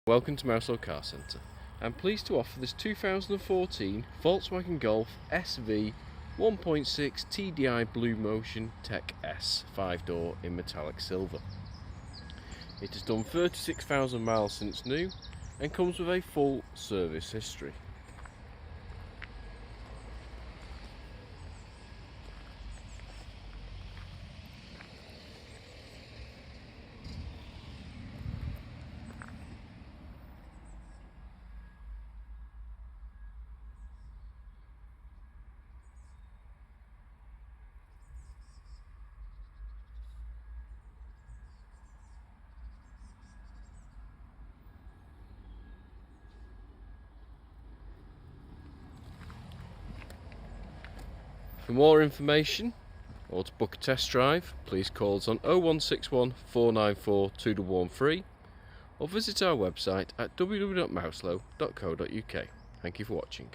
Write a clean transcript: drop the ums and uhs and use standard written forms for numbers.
Welcome to Mouselow Car Centre. I'm pleased to offer this 2014 Volkswagen Golf SV 1.6 TDI BlueMotion Tech S 5-door in metallic silver. It has done 36,000 miles since new and comes with a full service history. For more information or to book a test drive, please call us on 0161 494 2113 or visit our website at www.mouselow.co.uk. Thank you for watching.